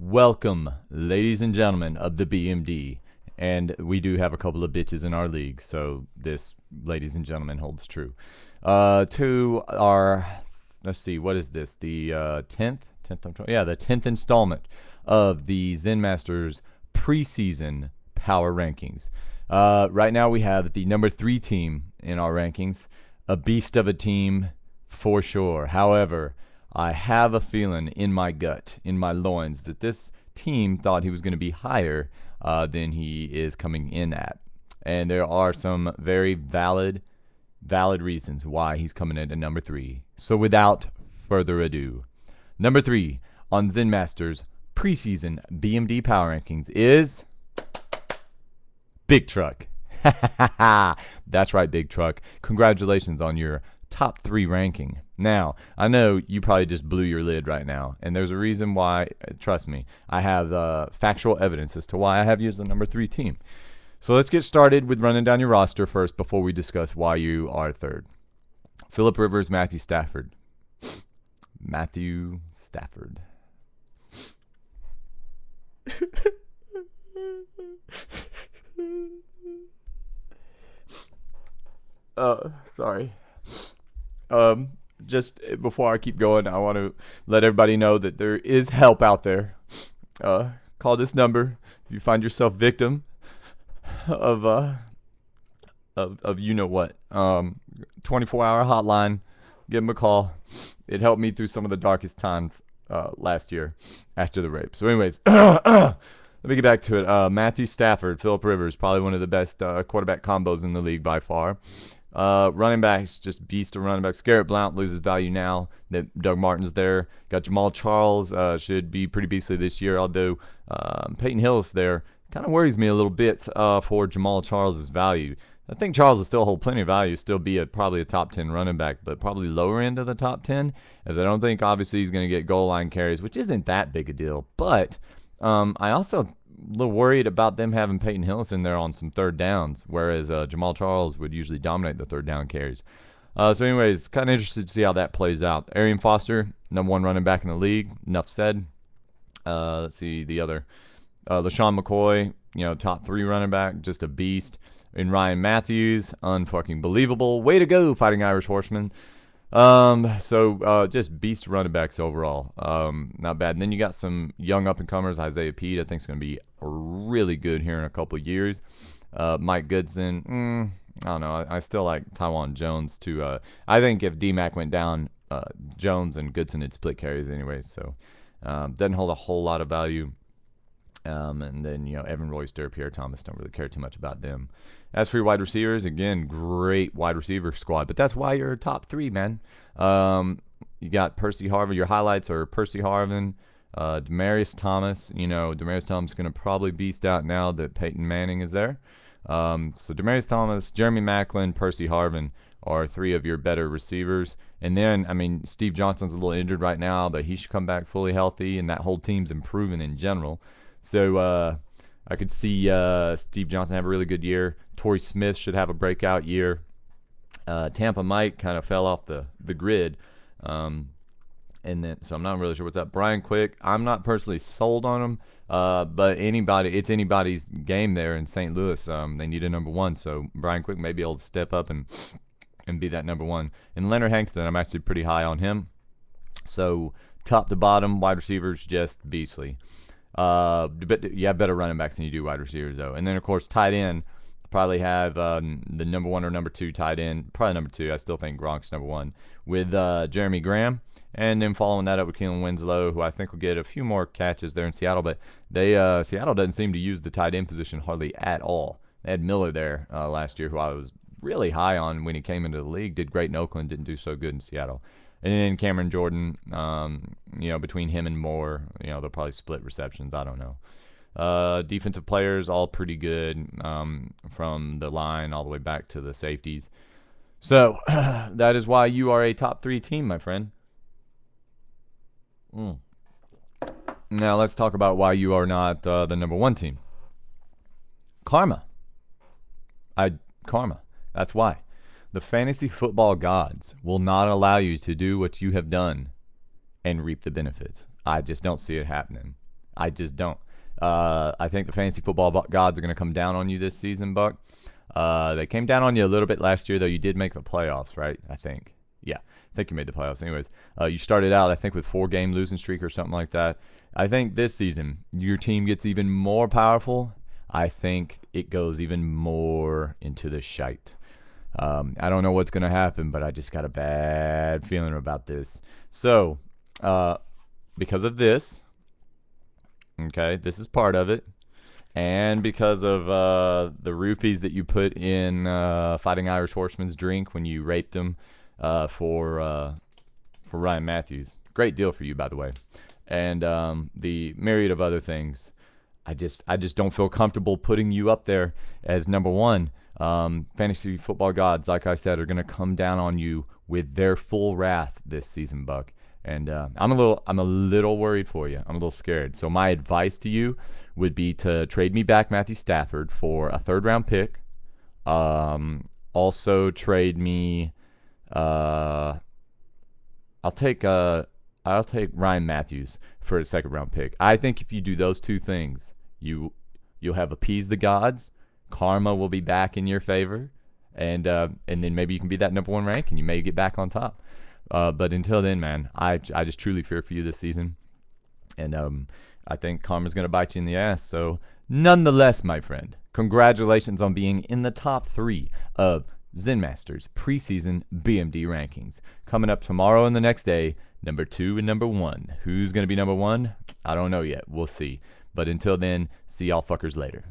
Welcome, ladies and gentlemen of the BMD. And we do have a couple of bitches in our league, so this, ladies and gentlemen, holds true. To our, let's see, what is this? The 10th? Yeah, the 10th installment of the Zen Masters preseason power rankings. Right now we have the number 3 team in our rankings, a beast of a team for sure. However, I have a feeling in my gut, in my loins, that this team thought he was going to be higher than he is coming in at. And there are some very valid reasons why he's coming in at number 3. So without further ado, number 3 on Zen Masters preseason BMD power rankings is Big Truck. That's right, Big Truck. Congratulations on your top 3 ranking. Now, I know you probably just blew your lid right now, and there's a reason why. Trust me, I have factual evidence as to why I have you as the number 3 team. So let's get started with running down your roster first before we discuss why you are 3rd. Phillip Rivers, Matthew Stafford. Matthew Stafford. Sorry. Just before I keep going, I want to let everybody know that there is help out there. Call this number if you find yourself victim of you know what. 24-hour hotline. Give them a call. It helped me through some of the darkest times last year after the rape. So anyways, let me get back to it. Matthew Stafford, Phillip Rivers, probably one of the best quarterback combos in the league by far. Running backs, just beast of running backs. Garrett Blount loses value now that Doug Martin's there. Got Jamal Charles, should be pretty beastly this year, although Peyton Hillis there kind of worries me a little bit for Jamal Charles' value. I think Charles will still hold plenty of value, still be probably a top 10 running back, but probably lower end of the top 10, as I don't think obviously he's going to get goal line carries, which isn't that big a deal. But I also a little worried about them having Peyton Hillis in there on some third downs, whereas Jamal Charles would usually dominate the third down carries. So anyways, kind of interested to see how that plays out. Arian Foster, number 1 running back in the league. Enough said. Let's see the other. LaShawn McCoy, top 3 running back, just a beast. And Ryan Matthews, unfucking believable. Way to go, Fighting Irish Horseman. So just beast running backs overall. Not bad. And then you got some young up-and-comers. Isaiah Pete, I think, is going to be really good here in a couple of years. Mike Goodson, I don't know. I still like Tywan Jones, too. I think if D-Mac went down, Jones and Goodson had split carries anyway. So doesn't hold a whole lot of value. And then, Evan Royster, Pierre Thomas, don't really care too much about them. As for your wide receivers, again, great wide receiver squad. But that's why you're top 3, man. You got Percy Harvin. Your highlights are Percy Harvin, Demaryius Thomas. Demaryius Thomas is going to probably beast out now that Peyton Manning is there. So Demaryius Thomas, Jeremy Maclin, Percy Harvin are 3 of your better receivers. And then, Steve Johnson's a little injured right now, but he should come back fully healthy, and that whole team's improving in general. So I could see Steve Johnson have a really good year. Torrey Smith should have a breakout year. Tampa Mike kind of fell off the grid. And then, so I'm not really sure what's up. Brian Quick, I'm not personally sold on him, but it's anybody's game there in St. Louis. They need a number 1, so Brian Quick may be able to step up and be that number 1. And Leonard Hankston, I'm actually pretty high on him. So top to bottom, wide receivers, just beastly. But you have better running backs than you do wide receivers, though. And then, of course, tight end, probably have the number 1 or number 2 tight end. Probably number 2. I still think Gronk's number 1 with Jeremy Graham. And then following that up with Keelan Winslow, who I think will get a few more catches there in Seattle. But Seattle doesn't seem to use the tight end position hardly at all. They had Miller there last year, who I was really high on when he came into the league. Did great in Oakland, didn't do so good in Seattle. And then Cameron Jordan, between him and Moore, they'll probably split receptions. I don't know. Defensive players, all pretty good from the line all the way back to the safeties. So that is why you are a top 3 team, my friend. Now let's talk about why you are not the number 1 team. Karma. That's why. The fantasy football gods will not allow you to do what you have done and reap the benefits. I just don't see it happening. I just don't. I think the fantasy football gods are going to come down on you this season, Buck. They came down on you a little bit last year, though. You did make the playoffs, right? I think. Yeah, I think you made the playoffs. Anyways, you started out, I think, with 4-game losing streak or something like that. I think this season your team gets even more powerful. I think it goes even more into the shite. I don't know what's going to happen, but I just got a bad feeling about this. So, because of this, okay, this is part of it. And because of the roofies that you put in Fighting Irish Horseman's drink when you raped him for Ryan Matthews. Great deal for you, by the way. And the myriad of other things. I just don't feel comfortable putting you up there as number one. Fantasy football gods, like I said, are going to come down on you with their full wrath this season, Buck. And I'm a little worried for you. I'm a little scared. So my advice to you would be to trade me back Matthew Stafford for a 3rd-round pick. Also trade me. I'll take Ryan Matthews for a 2nd-round pick. I think if you do those 2 things, you'll have appeased the gods. Karma will be back in your favor, and then maybe you can be that number 1 rank, and you may get back on top. But until then, man, I just truly fear for you this season, and I think karma's going to bite you in the ass. So, nonetheless, my friend, congratulations on being in the top 3 of Zen Master's preseason BMD rankings. Coming up tomorrow and the next day, number 2 and number 1. Who's going to be number 1? I don't know yet. We'll see. But until then, see y'all fuckers later.